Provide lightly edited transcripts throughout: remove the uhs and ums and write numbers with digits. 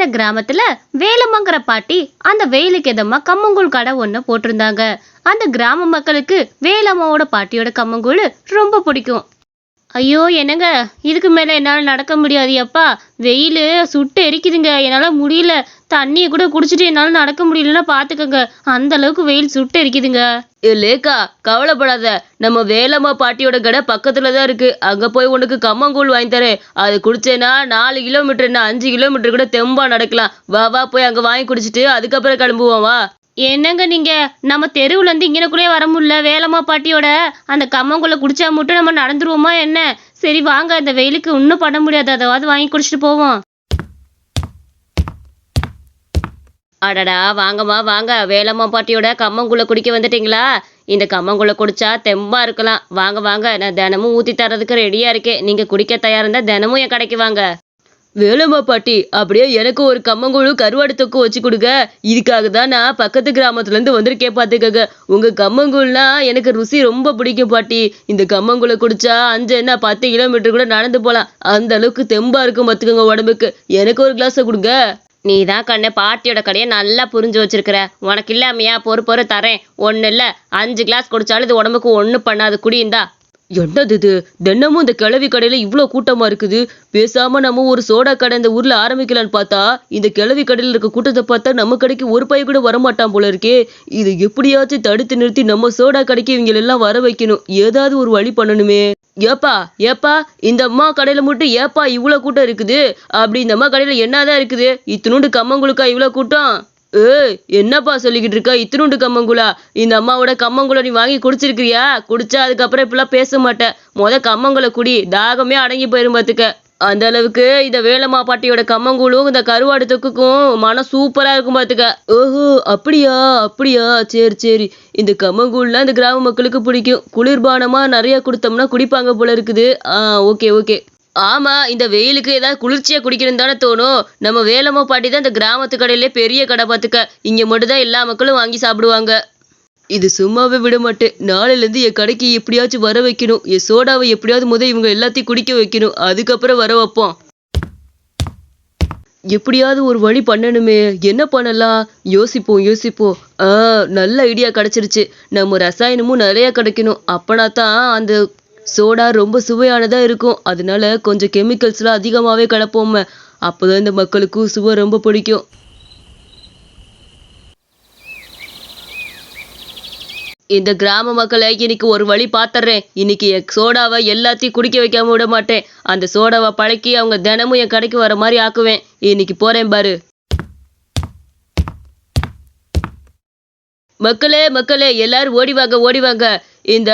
அந்த கிராமத்துல வேலம்மாங்கிற பாட்டி அந்த வெயிலுக்கு எதமா கம்மங்கூழ் கடை ஒண்ணு போட்டிருந்தாங்க. அந்த கிராம மக்களுக்கு வேலம்மாவோட பாட்டியோட கம்மங்கூழ் ரொம்ப பிடிக்கும். ஐயோ என்னங்க, இதுக்கு மேல என்னால நடக்க முடியாது அப்பா. வெயிலு சுட்டு எரிக்குதுங்க, என்னால முடியல. தண்ணியை கூட குடிச்சிட்டு என்னால நடக்க முடியலன்னா பாத்துக்கங்க, அந்த அளவுக்கு வெயில் சுட்டு எரிக்குதுங்க. லேக்கா, கவலைப்படாத. நம்ம வேலம்மா பாட்டியோட கடை பக்கத்துல தான் இருக்கு. அங்க போய் உனக்கு கம்மங்கூழ் வாங்கி தரேன். அது குடிச்சேன்னா 4 கிலோமீட்டர் என்ன 5 கிலோமீட்டர் கூட தெம்பா நடக்கலாம். வா வா, போய் அங்க வாங்கி குடிச்சிட்டு அதுக்கப்புறம் கிளம்புவோம் வா. என்னங்க நீங்க, நம்ம தெருவுல இருந்து இங்கே கூட வர முடியல. வேலம்மா பாட்டியோட அந்த கம்மங்குள்ள குடிச்சா மட்டும் நம்ம நடந்துருவோமா என்ன? சரி வாங்க, இந்த வெயிலுக்கு இன்னும் பண்ண முடியாது, அதாவது வாங்கி குடிச்சிட்டு போவோம். அடடா, வாங்கம்மா வாங்க. வேலம்மா பாட்டியோட கம்மங்கூழ குடிக்க வந்துட்டீங்களா? இந்த கம்மங்கூழ குடிச்சா தெம்பா இருக்கலாம். வாங்க வாங்க, நான் தினமும் ஊத்தி தரதுக்கு ரெடியா இருக்கேன். நீங்க குடிக்க தயாரா இருந்தா தினமும் என் கடைக்கு வாங்க. வேலம்மா பாட்டி, அப்படியே எனக்கு ஒரு கம்மங்கூழும் கருவாடு தொக்கு வச்சு கொடுங்க. இதுக்காக தான் நான் பக்கத்து கிராமத்துல இருந்து வந்திருக்கேன் பாத்துக்கங்க. உங்க கம்மங்கூழ்னா எனக்கு ருசி ரொம்ப பிடிக்கும் பாட்டி. இந்த கம்மங்கூழ குடிச்சா 10 கிலோமீட்டர் கூட நடந்து போலாம். அந்த அளவுக்கு தெம்பா இருக்கும் பாத்துக்கோங்க உடம்புக்கு. எனக்கு ஒரு கிளாஸ் கொடுங்க. நீ தான் கண்ணு பாட்டியோட கடையை நல்லா புரிஞ்சு வச்சிருக்கிற. உனக்கு இல்லாமையா? பொறு தரேன். ஒன்றும் இல்லை, 5 கிளாஸ் குடிச்சாலும் இது உடம்புக்கு ஒன்றும் பண்ணாது. குடிந்தா. என்னது இது? தினமும் இந்த கிழவி கடையில இவ்வளோ கூட்டமா இருக்குது. பேசாம நம்ம ஒரு சோடா கடை இந்த ஊர்ல ஆரம்பிக்கலான்னு பார்த்தா இந்த கிழவி கடையில இருக்க கூட்டத்தை பார்த்தா நம்ம கடைக்கு ஒரு பைய கூட வரமாட்டான் போல இருக்கே. இது எப்படியாச்சும் தடுத்து நிறுத்தி நம்ம சோடா கடைக்கு இவங்க எல்லாம் வர வைக்கணும். ஏதாவது ஒரு வழி பண்ணணுமே. ஏப்பா ஏப்பா, இந்த அம்மா கடையில மட்டும் ஏப்பா இவ்வளோ கூட்டம் இருக்குது? அப்படி இந்த அம்மா கடையில என்னதான் இருக்குது? இத்தினூண்டு கம்மங்குழுக்கா இவ்வளோ கூட்டம்? ஏய், என்னப்பா சொல்லிக்கிட்டு இருக்க? இத்தினூண்டு கம்மங்குழா? இந்த அம்மாவோட கம்மங்குழ நீ வாங்கி குடிச்சிருக்கிறியா? குடிச்சா அதுக்கப்புறம் இப்பெல்லாம் பேச மாட்டேன். கம்மங்குழ குடி, தாகமே அடங்கி போயிரும் பாத்துக்க. அந்த அளவுக்கு இந்த வேலம்மா பாட்டியோட கம்மங்கூழும் இந்த கருவாடு தொக்குக்கும் மனம் சூப்பரா இருக்கும் பாத்துக்க. ஓஹோ, அப்படியா அப்படியா, சரி சரி. இந்த கம்மங்கூழ்லாம் இந்த கிராம மக்களுக்கு பிடிக்கும். குளிர்பானமா நிறைய கொடுத்தோம்னா குடிப்பாங்க போல இருக்குது. Okay okay. ஆமா, இந்த வெயிலுக்கு ஏதாவது குளிர்ச்சியா குடிக்கணும்னு தானே தோணும். நம்ம வேலம்மா பாட்டி தான் இந்த கிராமத்து கடையிலே பெரிய கடை பாத்துக்க. இங்க மட்டும் தான் எல்லா மக்களும் வாங்கி சாப்பிடுவாங்க. இது சும்மாவே விட மாட்டேன். நாளையில இருந்து என் கடைக்கு எப்படியாச்சும் வர வைக்கணும். என் சோடாவை எப்படியாவது இவங்க எல்லாத்தையும் குடிக்க வைக்கணும். அதுக்கப்புறம் வர வைப்போம். எப்படியாவது ஒரு வழி பண்ணணுமே. என்ன பண்ணலாம்? யோசிப்போம். நல்ல ஐடியா கிடைச்சிருச்சு. நம்ம ரசாயனமும் நிறைய கிடைக்கணும். அப்பனா தான் அந்த சோடா ரொம்ப சுவையானதா இருக்கும். அதனால கொஞ்சம் கெமிக்கல்ஸ்லாம் அதிகமாவே கலப்போம். அப்போதான் இந்த மக்களுக்கும் சுவை ரொம்ப பிடிக்கும். இந்த கிராம மக்களை இன்னைக்கு ஒரு வழி பாத்துறேன். இன்னைக்கு என் சோடாவை எல்லாத்தையும் குடிக்க வைக்காம விட மாட்டேன். அந்த சோடாவை பழக்கி அவங்க தினமும் என் கடைக்கு வர மாதிரி ஆக்குவேன். இன்னைக்கு போறேன் பாரு. மக்களே எல்லாரும் ஓடி வாங்க. இந்த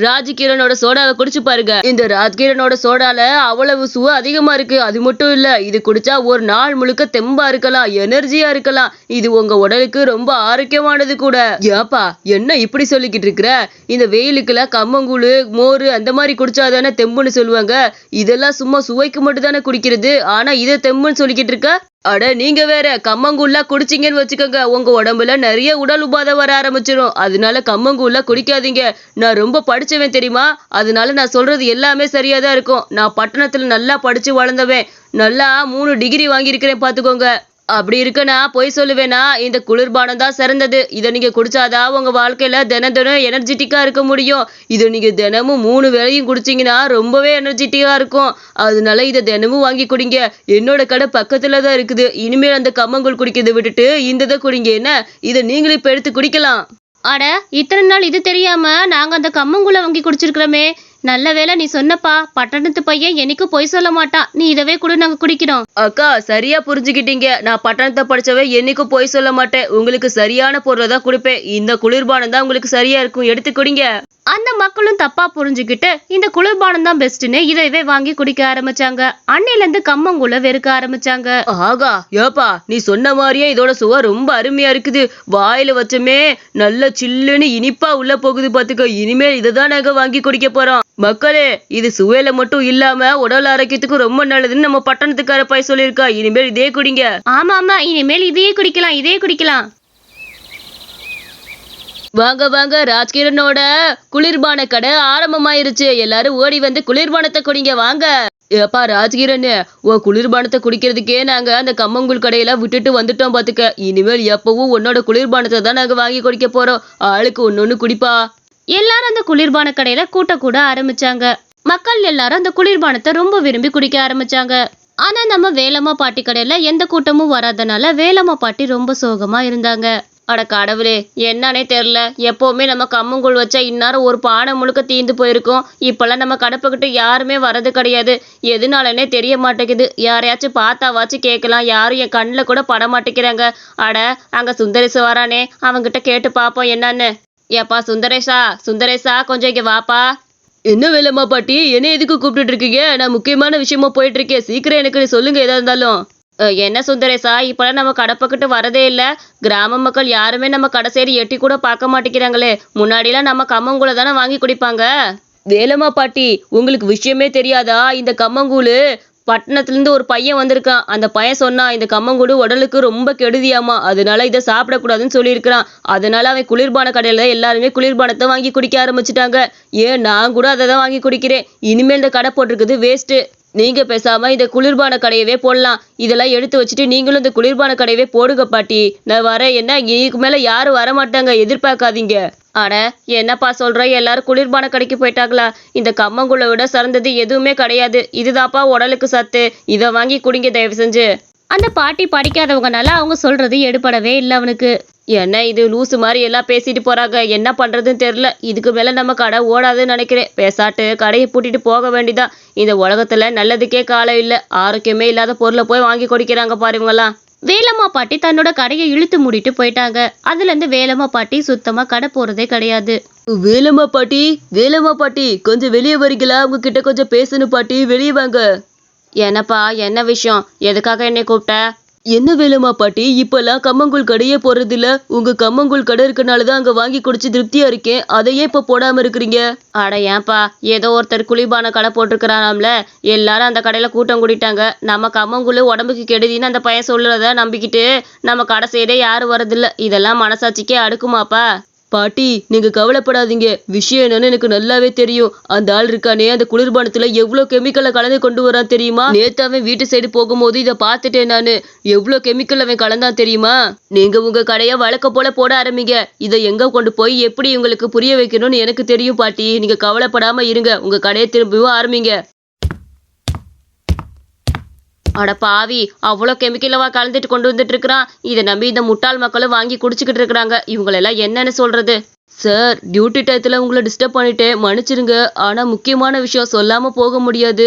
ராஜ்கிரனோட சோடாவை குடிச்சு பாருங்க. இந்த ராஜ்கிரனோட சோடால அவ்வளவு சுவை அதிகமா இருக்கு. அது மட்டும் இல்ல, இது குடிச்சா ஒரு நாள் முழுக்க தெம்பா இருக்கலாம், எனர்ஜியா இருக்கலாம். இது உங்க உடலுக்கு ரொம்ப ஆரோக்கியமானது கூட. ஏப்பா என்ன இப்படி சொல்லிக்கிட்டு இருக்கிற? இந்த வெயிலுக்குல கம்மங்கூழு மோர் அந்த மாதிரி குடிச்சாதானே தெம்புன்னு சொல்லுவாங்க. இதெல்லாம் சும்மா சுவைக்கு மட்டும் தானே குடிக்கிறது. ஆனா இதை தெம்புன்னு சொல்லிக்கிட்டு இருக்க? அட நீங்க வேற, கம்மங்கூழ்லாம் குடிச்சிங்கன்னு வச்சுக்கோங்க, உங்க உடம்புல நிறைய உடல் உபாதை வர ஆரம்பிச்சிடும். அதனால கம்மங்கூழ்லாம் குடிக்காதீங்க. நான் ரொம்ப படிச்சவன் தெரியுமா? அதனால நான் சொல்றது எல்லாமே சரியா தான் இருக்கும். நான் பட்டணத்துல நல்லா படிச்சு வளர்ந்தவன். நல்லா 3 டிகிரி வாங்கியிருக்கிறேன் பாத்துக்கோங்க. அப்படி இருக்கனா பொய் சொல்லுவேனா? இந்த குளிர்பானம் தான் சிறந்தது. இதை நீங்க குடிச்சாதான் உங்க வாழ்க்கையில தினம் எனர்ஜெட்டிக்கா இருக்க முடியும். இதை நீங்க தினமும் 3 வேளையும் குடிச்சீங்கன்னா ரொம்பவே எனர்ஜெட்டிக்கா இருக்கும். அதனால இதை தினமும் வாங்கி குடிங்க. என்னோட கடை பக்கத்துல தான் இருக்குது. இனிமேல் அந்த கம்மங்கூழ் குடிக்கிறதை விட்டுட்டு இந்த குடிங்க. என்ன, இதை நீங்களும் இப்ப எடுத்து குடிக்கலாம். அட, இத்தனை நாள் இது தெரியாம நாங்க அந்த கம்மங்கூழ வாங்கி குடிச்சிருக்கிறோமே. நல்ல வேளை நீ சொன்னப்பா. பட்டணத்து பையன் என்னைக்கும் பொய் சொல்ல மாட்டான். நீ இதவே கூட நாங்க குடிக்கிறோம். அக்கா, சரியா புரிஞ்சுக்கிட்டீங்க. நான் பட்டணத்தை படிச்சவன், என்னைக்கும் பொய் சொல்ல மாட்டேன். உங்களுக்கு சரியான பொருளை தான் கொடுப்பேன். இந்த குளிர்பானம் தான் உங்களுக்கு சரியா இருக்கும், எடுத்து குடிங்க. அந்த மக்களும் தப்பா புரிஞ்சுக்கிட்டு இந்த குளிர்பானம் தான் பெஸ்ட்னு இதவே வாங்கி குடிக்க ஆரம்பிச்சாங்க. அன்னையில இருந்து கம்மங்கூழ வெறுக்க ஆரம்பிச்சாங்க. ஆகா, ஏப்பா நீ சொன்ன மாதிரியே இதோட சுவை ரொம்ப அருமையா இருக்குது. வாயில வச்சமே நல்ல சில்லுன்னு இனிப்பா உள்ள போகுது பாத்துக்க. இனிமேல் இதைதான் நாங்க வாங்கி குடிக்க போறோம். மக்களே, இது சுவையில மட்டும் இல்லாம உடல் ஆரோக்கியத்துக்கு ரொம்ப நல்லதுன்னு நம்ம பட்டணத்துக்கார பையன் சொல்லியிருக்கா. இனிமேல் இதே குடிங்க. ஆமா, இனிமேல் இதையே குடிக்கலாம். வாங்க, ராஜ்கிரனோட குளிர்பான கடை ஆரம்பமாயிருச்சு. எல்லாரும் ஓடி வந்து குளிர்பானத்தை குடிங்க வாங்க. ஏப்பா ராஜ்கிரண், உன் குளிர்பானத்தை குடிக்கிறதுக்கே நாங்க அந்த கம்மங்கூழ் கடையில விட்டுட்டு வந்துட்டோம் பாத்துக்க. இனிமேல் எப்பவும் உன்னோட குளிர்பானத்தை தான் நாங்க வாங்கி குடிக்க போறோம். ஆளுக்கு ஒன்னொன்னு குடிப்பா. எல்லாரும் அந்த குளிர்பான கடையில கூட ஆரம்பிச்சாங்க. மக்கள் எல்லாரும் அந்த குளிர்பானத்தை ரொம்ப விரும்பி குடிக்க ஆரம்பிச்சாங்க. ஆனா நம்ம வேலம்மா பாட்டி கடையில எந்த கூட்டமும் வராதனால வேலம்மா பாட்டி ரொம்ப சோகமா இருந்தாங்க. அட கடவுளே, என்னன்னே தெரியல. எப்பவுமே நம்ம கம்மங்கூழ் வச்சா இந்நேரம் ஒரு பானை முழுக்க தீந்து போயிருக்கோம். இப்பெல்லாம் நம்ம கடப்புக்கிட்ட யாருமே வர்றது கிடையாது. எதுனாலனே தெரிய மாட்டேங்குது. யாரையாச்சும் பார்த்தாவாச்சும் கேட்கலாம். யாரும் என் கண்ணில் கூட பட மாட்டேங்கிறாங்க. அட, அங்க சுந்தரேசு வரானே, அவங்கிட்ட கேட்டு பார்ப்போம் என்னன்னு. ஏப்பா சுந்தரேசா கொஞ்சம் இங்க வாப்பா. என்ன வேலைம்மா பாட்டி, என்ன எதுக்கு கூப்பிட்டு இருக்கீங்க? நான் முக்கியமான விஷயமா போயிட்டு இருக்கேன். சீக்கிரம் எனக்கு சொல்லுங்க எதா இருந்தாலும். என்ன சுந்தரேசா, இப்பெல்லாம் நம்ம கடப்பக்கிட்டு வரதே இல்ல. கிராம மக்கள் யாருமே நம்ம கடை சைடு எட்டி கூட பார்க்க மாட்டேங்கிறாங்களே. முன்னாடிலாம் நம்ம கம்மங்கூழ தானே வாங்கி குடிப்பாங்க. வேலம்மா பாட்டி, உங்களுக்கு விஷயமே தெரியாதா? இந்த கம்மங்கூழ் பட்டணத்துலேருந்து ஒரு பையன் வந்திருக்கான். அந்த பையன் சொன்னா இந்த கம்மங்கூழ் உடலுக்கு ரொம்ப கெடுதியாமா, அதனால இதை சாப்பிடக்கூடாதுன்னு சொல்லியிருக்கிறான். அதனால அவன் குளிர்பான கடையில எல்லாருமே குளிர்பானத்தை வாங்கி குடிக்க ஆரம்பிச்சுட்டாங்க. ஏன், நான் கூட அதை தான் வாங்கி குடிக்கிறேன். இனிமேல் இந்த கடை போட்டிருக்குது வேஸ்ட்டு. நீங்க பேசாம இந்த குளிர்பான கடையவே போடலாம். இதெல்லாம் எடுத்து வச்சுட்டு நீங்களும் இந்த குளிர்பான கடையவே போடுங்க பாட்டி. நான் வரேன். என்ன, இதுக்கு மேல யாரும் வரமாட்டாங்க, எதிர்பார்க்காதீங்க. அட, என்னப்பா சொல்ற? எல்லாரும் குளிர்பான கடைக்கு போயிட்டாங்களா? இந்த கம்மங்கூழை விட சிறந்தது எதுவுமே கிடையாது. இதுதான்ப்பா உடலுக்கு சத்து. இதை வாங்கி குடிங்க தயவு செஞ்சு. அந்த பாட்டி படிக்காதவங்கனால அவங்க சொல்றது எடுபடவே இல்லை அவனுக்கு. என்ன இது லூசு மாதிரி எல்லாம் பேசிட்டு போறாங்க. என்ன பண்றதுன்னு தெரியல. இதுக்கு மேல நம்ம கடை ஓடாதுன்னு நினைக்கிறேன். பேசாட்டு கடையை பூட்டிட்டு போக வேண்டிதான். இந்த உலகத்துல நல்லதுக்கே காலம் இல்ல. ஆரோக்கியமே இல்லாத பொருளை போய் வாங்கி குடிக்கிறாங்க பாருங்களா. வேலம்மா பாட்டி தன்னோட கடையை இழுத்து மூடிட்டு போயிட்டாங்க. அதுல இருந்து வேலம்மா பாட்டி சுத்தமா கடை போறதே கிடையாது. வேலம்மா பாட்டி கொஞ்சம் வெளியே வரீங்களா? உங்ககிட்ட கொஞ்சம் பேசணும் பாட்டி, வெளியே வாங்க. என்னப்பா, என்ன விஷயம்? எதுக்காக என்னை கூப்பிட்ட? என்ன வேலம்மா பாட்டி, இப்பெல்லாம் கம்மங்கூழ் கடையே போடுறது இல்ல. உங்க கம்மங்கூழ் கடை இருக்கனாலதான் அங்க வாங்கி குடிச்சு திருப்தியா இருக்கேன். அதையே இப்ப போடாம இருக்கிறீங்க. அட ஏன்பா, ஏதோ ஒருத்தர் குளிர்பான கடை போட்டிருக்கிறானாம்ல, எல்லாரும் அந்த கடையில கூட்டம் கூட்டிட்டாங்க. நம்ம கம்மங்கூழ் உடம்புக்கு கெடுதின்னு அந்த பையன் சொல்றத நம்பிக்கிட்டு நம்ம கடை சைடே யாரும் வரதில்ல. இதெல்லாம் மனசாட்சிக்கே அடுக்குமாப்பா? பாட்டி, நீங்க கவலைப்படாதீங்க. விஷயம் என்னன்னு எனக்கு நல்லாவே தெரியும். அந்த ஆள் இருக்கானே, அந்த குளிர்பானத்துல எவ்வளவு கெமிக்கலை கலந்து கொண்டு வரான் தெரியுமா? நேத்து அவன் வீட்டு சைடு போகும்போது இதை பார்த்துட்டேன் நானு. எவ்வளவு கெமிக்கல் அவன் கலந்தான் தெரியுமா? நீங்க உங்க கடையை வழக்க போல போட ஆரம்பிங்க. இதை எங்க கொண்டு போய் எப்படி உங்களுக்கு புரிய வைக்கணும்னு எனக்கு தெரியும் பாட்டி. நீங்க கவலைப்படாம இருங்க. உங்க கடையை திரும்பவும் ஆரம்பிங்க. அட பாவி, அவ்வளோ கெமிக்கலவா கலந்துட்டு கொண்டு வந்துட்டு இருக்கிறான். இதை நம்பி இந்த முட்டாள் மக்களும் வாங்கி குடிச்சுக்கிட்டு இருக்கிறாங்க. இவங்களெல்லாம் என்னன்னு சொல்றது? சார், டியூட்டி டயத்தில் உங்களை டிஸ்டர்ப் பண்ணிட்டேன், மன்னிச்சிருங்க. ஆனால் முக்கியமான விஷயம் சொல்லாமல் போக முடியாது.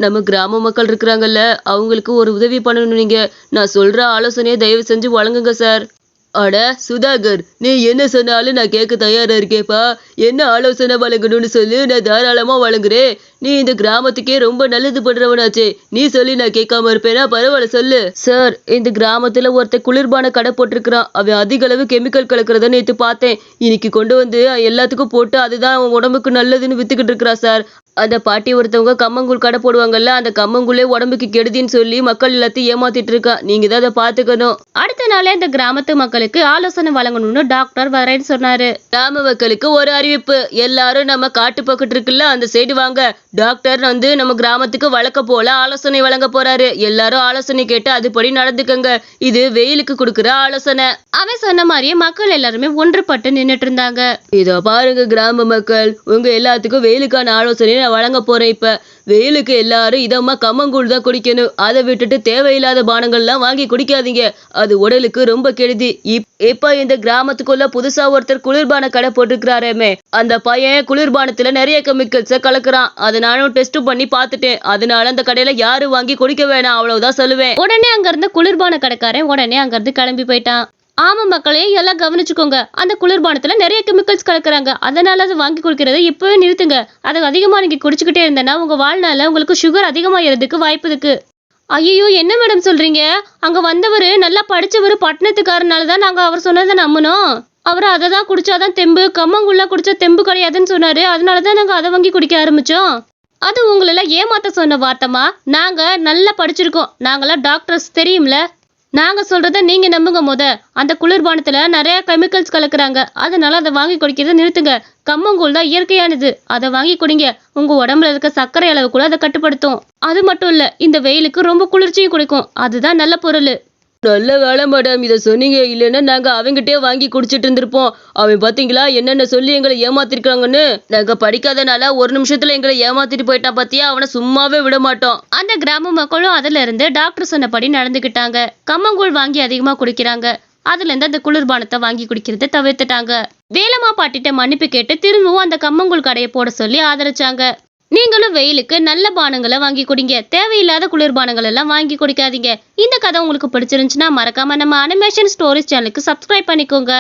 நம்ம கிராம மக்கள் இருக்கிறாங்கல்ல, அவங்களுக்கு ஒரு உதவி பண்ணணும். நீங்கள் நான் சொல்கிற ஆலோசனையை தயவு செஞ்சு வழங்குங்க சார். அட சுதாகர், நீ என்ன சொன்னாலும் நான் கேட்க தயாரா இருக்கேப்பா. என்ன ஆலோசனை வழங்கணும்னு சொல்லு, நான் தாராளமா வழங்குறேன். நீ இந்த கிராமத்துக்கே ரொம்ப நல்லது பண்றவனாச்சே, நீ சொல்லி நான் கேட்காம இருப்பேனா? பரவாயில்ல சொல்லு. சார், இந்த கிராமத்துல ஒருத்தர் குளிர்பான கடை போட்டிருக்கிறான். அவன் அதிக அளவு கெமிக்கல் கலக்கிறத நேற்று பார்த்தேன். இன்னைக்கு கொண்டு வந்து எல்லாத்துக்கும் போட்டு அதுதான் அவன் உடம்புக்கு நல்லதுன்னு வித்துக்கிட்டு இருக்கிறா சார். அந்த பாட்டி ஒருத்தவங்க கம்மங்கூழ் கடை போடுவாங்கல்ல, அந்த கம்மங்கூழே உடம்புக்கு கெடுதின்னு சொல்லி மக்கள் எல்லாத்தையும் ஏமாத்திட்டு இருக்கா. நீங்க தான் அதை பாத்துக்கணும். அடுத்த நாளே அந்த கிராமத்து மக்களுக்கு ஆலோசனை வழங்கணும்னு டாக்டர் வரேன்னு சொன்னாரு. கிராம மக்களுக்கு ஒரு அறிவிப்பு. எல்லாரும் நம்ம காட்டு பக்கத்து இருக்குல்ல, அந்த சைடு வாங்க. டாக்டர் வந்து நம்ம கிராமத்துக்கு வழக்க போல ஆலோசனை வழங்க போறாரு. எல்லாரும் ஆலோசனை கேட்டு அதுபடி நடந்துக்கங்க. இது வெயிலுக்கு கொடுக்குற ஆலோசனை. அவன் சொன்ன மாதிரியே மக்கள் எல்லாருமே ஒன்றுபட்டு நின்னுட்டு இருந்தாங்க. இதோ பாருங்க கிராம மக்கள், உங்க எல்லாத்துக்கும் வெயிலுக்கான ஆலோசனையை நான் வழங்க போறேன். இப்ப வெயிலுக்கு எல்லாரும் இதமா கம்மங்கூழ் தான் குடிக்கணும். அதை விட்டுட்டு தேவையில்லாத பானங்கள்லாம் வாங்கி குடிக்காதீங்க. அது உடலுக்கு ரொம்ப கெடுதி. இப்ப இந்த கிராமத்துக்குள்ள புதுசா ஒருத்தர் குளிர்பான கடை போட்டுக்கிறாரேமே, அந்த பையன் குளிர்பானத்துல நிறைய கெமிக்கல்ஸை கலக்குறான். அதை நானும் டெஸ்ட் பண்ணி பார்த்துட்டேன். அதனால அந்த கடையில யாரும் வாங்கி குடிக்க வேணாம், அவ்வளவுதான் சொல்லுவேன். உடனே அங்க இருந்த குளிர்பான கடைக்காரன் உடனே அங்க இருந்து கிளம்பி போயிட்டான். ஆமா மக்களே, எல்லாம் கவனிச்சுக்கோங்க. அந்த குளிர்பானத்துல நிறைய கெமிக்கல்ஸ் கலக்குறாங்க. அதனால அதை வாங்கி குடிக்கிறத இப்பவே நிறுத்துங்க. அதை அதிகமா நீங்க குடிச்சுக்கிட்டே இருந்தேன்னா உங்க வாழ்நாள்ல உங்களுக்கு சுகர் அதிகமாகிறதுக்கு வாய்ப்பு இருக்கு. ஐயோ, என்ன மேடம் சொல்றீங்க? அங்க வந்தவர் நல்லா படிச்சவர், பட்டணத்துக்காரனால தான் நாங்க அவர் சொன்னதை நம்பணும். அவர் அதை தான் குடிச்சாதான் தெம்பு, கம்மங்குள்ள குடிச்சா தெம்பு கிடையாதுன்னு சொன்னாரு. அதனாலதான் நாங்க அதை வாங்கி குடிக்க ஆரம்பிச்சோம். அது உங்களெல்லாம் ஏமாத்த சொன்ன வார்த்தைமா. நாங்க நல்லா படிச்சிருக்கோம். நாங்களாம் டாக்டர்ஸ் தெரியும்ல. நாங்க சொல்றத நீங்க நம்புங்க. அந்த குளிர்பானத்துல நிறைய கெமிக்கல்ஸ் கலக்குறாங்க, அதனால அதை வாங்கி குடிக்கிறத நிறுத்துங்க. கம்மங்கூழ் தான் இயற்கையானது, அதை வாங்கி குடிங்க. உங்க உடம்புல இருக்க சர்க்கரை அளவு கூட அதை கட்டுப்படுத்தும். அது மட்டும் இல்ல, இந்த வெயிலுக்கு ரொம்ப குளிர்ச்சியும் கொடுக்கும், அதுதான் நல்ல பொருள். நல்ல வேலை மேடம், இதை சொன்னீங்க. இல்லைன்னா நாங்க அவங்கிட்டே வாங்கி குடிச்சிட்டு இருந்திருப்போம். அவன் பாத்தீங்களா என்னென்ன சொல்லி எங்களை ஏமாத்திருக்காங்கன்னு. நாங்க படிக்காதனால ஒரு நிமிஷத்துல எங்களை ஏமாத்திட்டு போயிட்டான் பாத்தியா, அவனை சும்மாவே விட மாட்டோம். அந்த கிராம மக்களும் அதுல இருந்து டாக்டர் சொன்னபடி நடந்துக்கிட்டாங்க. கம்மங்கூழ் வாங்கி அதிகமா குடிக்கிறாங்க. அதுல இருந்து அந்த குளிர்பானத்தை வாங்கி குடிக்கிறத தவிர்த்துட்டாங்க. வேலம்மா பாட்டிட்ட மன்னிப்பு கேட்டு திரும்பவும் அந்த கம்மங்கூழ் கடையை போட சொல்லி ஆதரிச்சாங்க. நீங்களும் வெயிலுக்கு நல்ல பானங்களை வாங்கி குடிங்க, தேவையில்லாத குளிர்பானங்கள் எல்லாம் வாங்கி குடிக்காதீங்க. இந்த கதை உங்களுக்கு பிடிச்சிருந்துச்சுன்னா மறக்காம நம்ம அனிமேஷன் ஸ்டோரிஸ் சேனலுக்கு சப்ஸ்கிரைப் பண்ணிக்கோங்க.